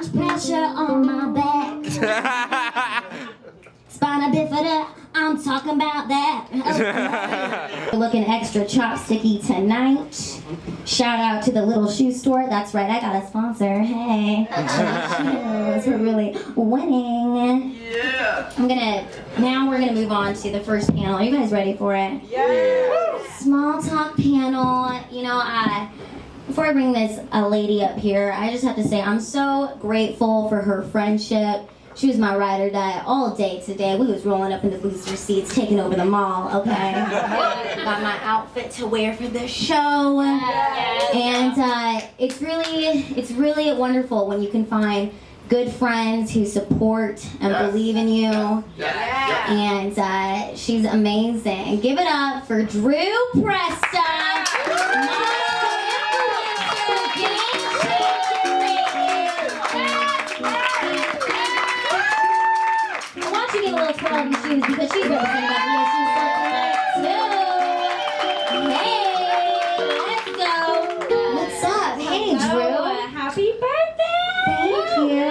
much pressure on my back. Spina bifida, I'm talking about that. We're looking extra chopsticky tonight. Shout out to the little shoe store. That's right, I got a sponsor. Hey. Shoes. We're really winning. Yeah. Now we're gonna move on to the first panel. Are you guys ready for it? Yeah. Small talk panel. Before I bring this lady up here, I just have to say I'm so grateful for her friendship. She was my ride or die all day today. We was rolling up in the booster seats, taking over the mall, okay? Got my outfit to wear for the show. And it's really wonderful when you can find good friends who support and believe in you. And she's amazing. Give it up for Dru Presta. She get a little 12 in shoes because she's representing about the shoes too. Hey, let's go. What's up? Hey, Dru. Happy birthday! Thank you.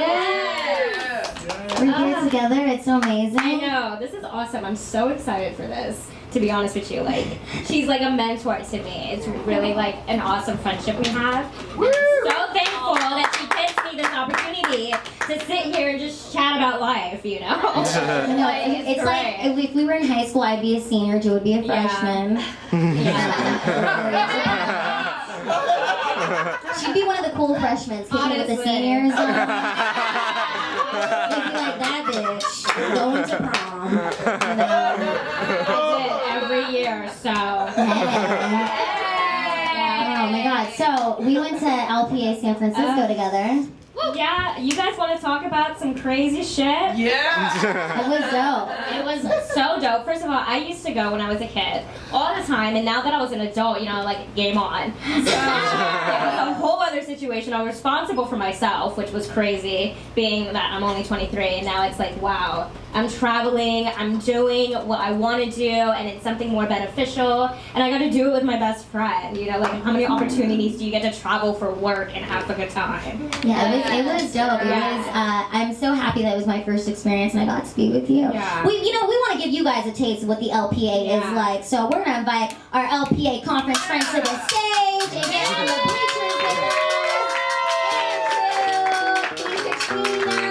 We're here together. It's so amazing. I know. This is awesome. I'm so excited for this. To be honest with you, she's like a mentor to me. It's really like an awesome friendship we have. I'm so thankful that she gives me this opportunity to sit here and just chat about life, It's like if we were in high school, I'd be a senior, Dru would be a freshman. She'd be one of the cool freshmen, kicking with the seniors. She'd be like that bitch, going to prom. Every year, so. Oh my God! So we went to LPA San Francisco together. Yeah, you guys want to talk about some crazy shit? Yeah. It was dope. It was so dope. First of all, I used to go when I was a kid all the time, and now that I was an adult, game on. So it was a whole other situation. I was responsible for myself, which was crazy, being that I'm only 23, and now it's like, wow, I'm traveling, I'm doing what I want to do, and it's something more beneficial, and I got to do it with my best friend. How many opportunities do you get to travel for work and have a good time? Yeah, it was dope. I'm so happy that it was my first experience and I got to be with you. Yeah. We want to give you guys a taste of what the LPA is like. So we're gonna invite our LPA conference friends to the stage and get on the bleachers with us. Andrew, Katrina.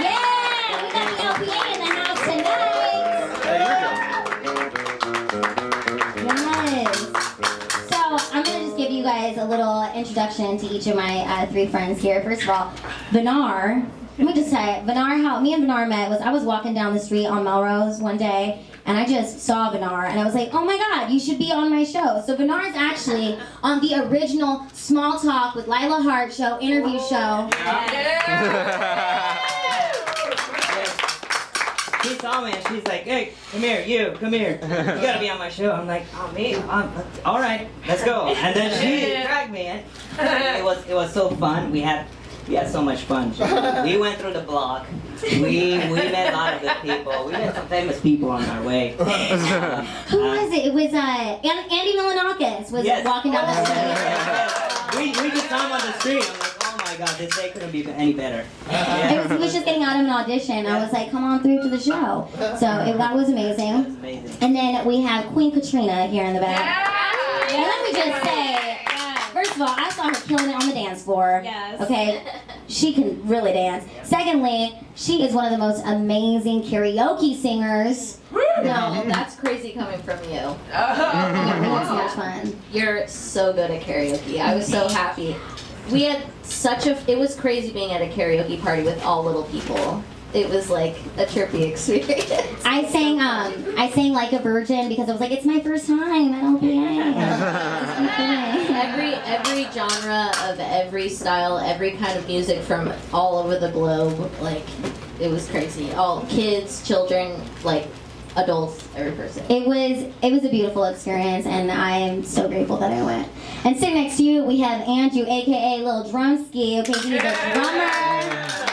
Yeah, we got the LPA in the house tonight. Yes. So I'm gonna just give you guys a little introduction to each of my three friends here. First of all, Vanar. Let me just say, how me and Vanar met was I was walking down the street on Melrose one day, and I just saw Vanar, and I was like, oh my God, you should be on my show. So Vanar is actually on the original Small Talk with Lila Hart show, interview show. She saw me and she's like, hey, come here, come here. You gotta be on my show. I'm like, oh, me? All right, let's go. And then she dragged me in. It was so fun. We had so much fun. We went through the block. We met a lot of good people. We met some famous people on our way. Who was it? It was Andy Milanakis was walking down the street. We just saw him on the street. I'm like, oh my God, this day couldn't be any better. He was just getting out of an audition. I was like, come on through to the show. So that was amazing. It was amazing. And then we have Queen Katrina here in the back. And let me just say, first of all, I saw her killing it on the dance floor. Yes. Okay, she can really dance. Secondly, she is one of the most amazing karaoke singers. No, that's crazy coming from you. It's so much fun. You're so good at karaoke. I was so happy. We had it was crazy being at a karaoke party with all little people. It was like a trippy experience. I sang Like a Virgin because I was like, it's my first time at LPA. Every genre of every style, every kind of music from all over the globe, it was crazy. All kids, children, adults, every person. It was a beautiful experience, and I am so grateful that I went. And sitting next to you, we have Andrew, aka Lil Drumski. Okay, he's a drummer.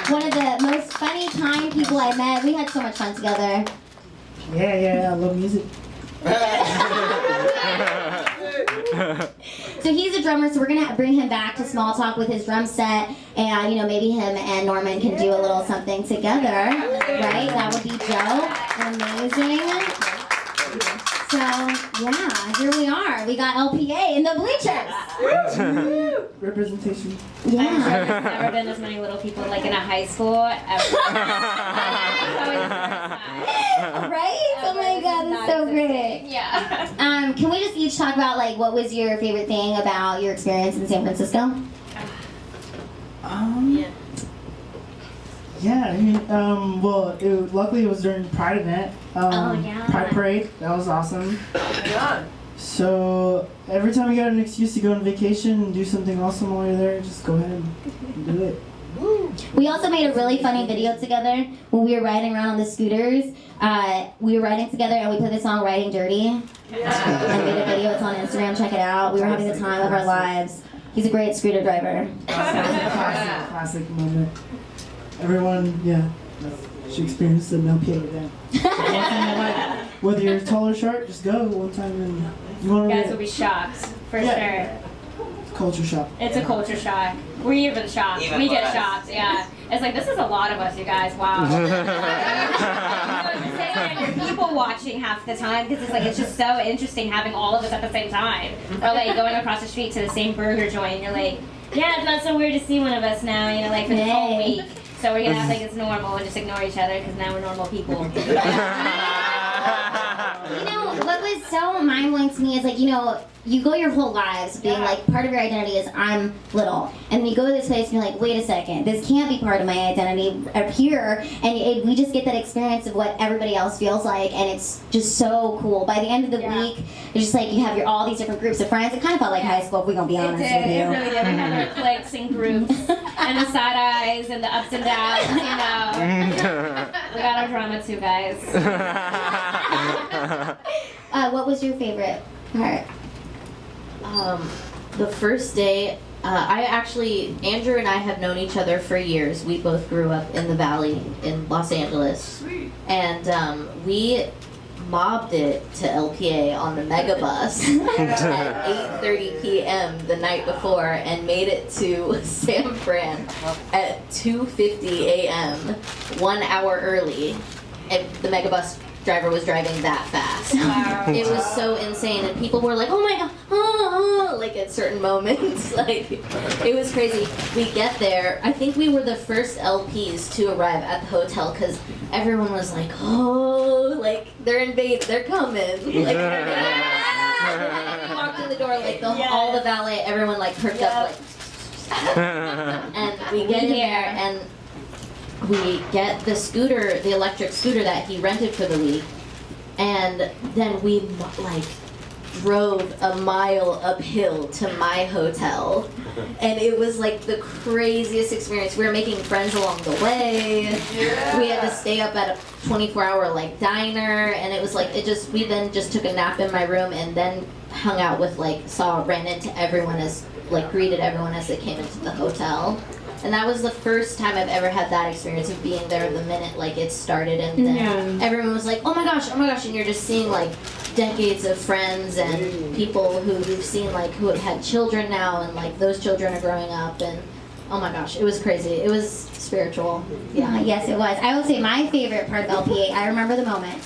One of the most funny, kind people I met. We had so much fun together. Yeah, I love music. So he's a drummer, so we're gonna bring him back to Small Talk with his drum set, and you know maybe him and Norman can do a little something together, right? That would be dope, amazing. So yeah, here we are. We got LPA in the bleachers. Representation. I'm sure Yeah. there's never been as many little people like in a high school ever. Right? Oh my God, it's so great. Yeah. Can we just each talk about like what was your favorite thing about your experience in San Francisco? Yeah, I mean, well, luckily it was during Pride event. Oh, yeah. Pride Parade. That was awesome. So every time you got an excuse to go on vacation and do something awesome while you're there, just go ahead and do it. We also made a really funny video together when we were riding around on the scooters. We were riding together and we played the song Riding Dirty. And made a video. It's on Instagram. Check it out. We were having the time of our lives. He's a great scooter driver. Classic moment. Everyone, yeah, should experience an LPA event. Whether you're tall or short, just go one time and you want You guys to will be shocked, for Yeah. sure. culture shock. It's a culture shock. We're even shocked. Even We for get us. shocked, yeah. It's like, this is a lot of us, you guys. Wow. You know, you're sitting there and you're people watching half the time because it's like, it's just so interesting having all of us at the same time. Or like going across the street to the same burger joint and you're like, yeah, it's not so weird to see one of us now, you know, like for the whole Yay. week. So we're gonna act like it's normal and just ignore each other because now we're normal people. You know, what was so mind-blowing to me is like, you know, you go your whole lives being like, part of your identity is I'm little. And then you go to this place and you're like, wait a second, this can't be part of my identity up here. And we just get that experience of what everybody else feels like. And it's just so cool. By the end of the week, it's just like you have all these different groups of friends. It kind of felt like high school, if we're going to be It honest did. with It you. really did. We had our cliques and groups and the side eyes and the ups and downs, you know. We got our drama too, guys. What was your favorite part? The first day, Andrew and I have known each other for years. We both grew up in the Valley in Los Angeles. And we mobbed it to LPA on the megabus at 8:30 p.m. the night before and made it to San Fran at 2:50 a.m. 1 hour early. And the megabus driver was driving that fast. Wow. It was so insane, and people were like, "Oh my god!" Like at certain moments, like it was crazy. We get there. I think we were the first LPs to arrive at the hotel because everyone was like, "Oh, like they're invading, they're coming!" Like, and we walked in the door, like all the valet, everyone like perked up, like, and we get in there and. We get the scooter, the electric scooter that he rented for the week, and then we like drove a mile uphill to my hotel, and it was like the craziest experience. We were making friends along the way. We had to stay up at a 24-hour like diner, and it was like we then just took a nap in my room and then hung out with ran into everyone greeted everyone as they came into the hotel. And that was the first time I've ever had that experience of being there the minute it started, and then everyone was like, oh my gosh, and you're just seeing decades of friends and people who you've seen who have had children now, and those children are growing up, and oh my gosh, it was crazy. It was spiritual. Yeah, yes, it was. I would say my favorite part of LPA, I remember the moment.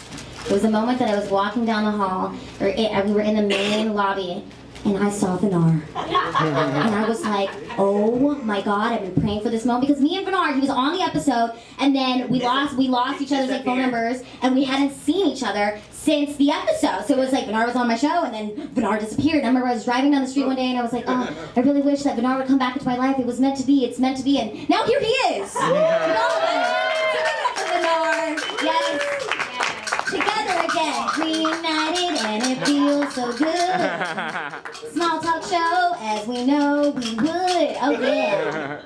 It was the moment that I was walking down the hall, we were in the main lobby, and I saw Vanar. And I was like, oh my god, I've been praying for this moment. Because me and Vanar, he was on the episode, and then we lost each other's phone numbers, and we hadn't seen each other since the episode. So it was like Vanar was on my show, and then Vanar disappeared. I remember I was driving down the street one day, and I was like, oh, I really wish that Vanar would come back into my life. It was meant to be. It's meant to be. And now here he is. With all of us. So give it up for Vanar. Yes. Together again, reunited, and it feels so good. Small talk show, as we know we would. Oh yeah.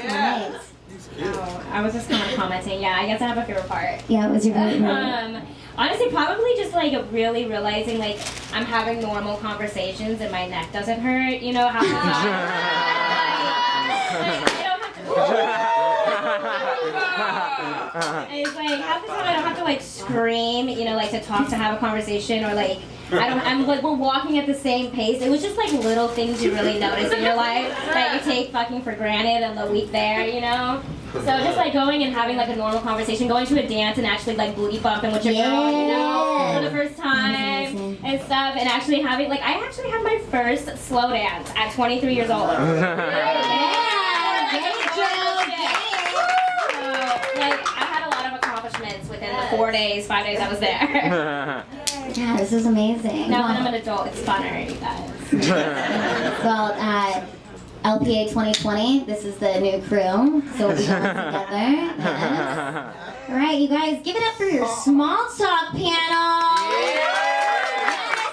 Nice. Oh, I was just kind of commenting. Yeah, I guess I have a favorite part. Yeah, what was your favorite part? Honestly, probably just really realizing I'm having normal conversations and my neck doesn't hurt. You know how it's half the time I don't have to scream, to talk to have a conversation, or I'm like, we're walking at the same pace. It was just like little things you really notice in your life that you take fucking for granted in the week there, you know? So just like going and having like a normal conversation, going to a dance and actually like booty bumping with your girl, you know, for the first time and stuff, and actually having like I actually had my first slow dance at 23 years old. Like, I had a lot of accomplishments within the 5 days I was there. Yeah, this is amazing. Now that I'm an adult, it's funner, you guys. Well, LPA 2020, this is the new crew, so we'll be going together. Yes. All right, you guys, give it up for your small talk panel. Yes.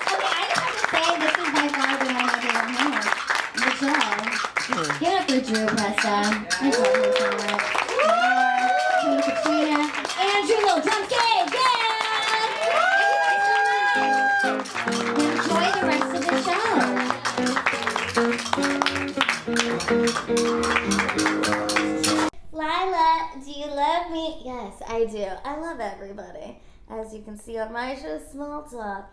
Okay, I just have to say, this is by far the one I did on here. The show. Give it up for Dru Presta. I love her so much. Katrina, Andrew, little drum kid, enjoy the rest of the show. Lila, do you love me? Yes, I do. I love everybody. As you can see on my show, Small Talk.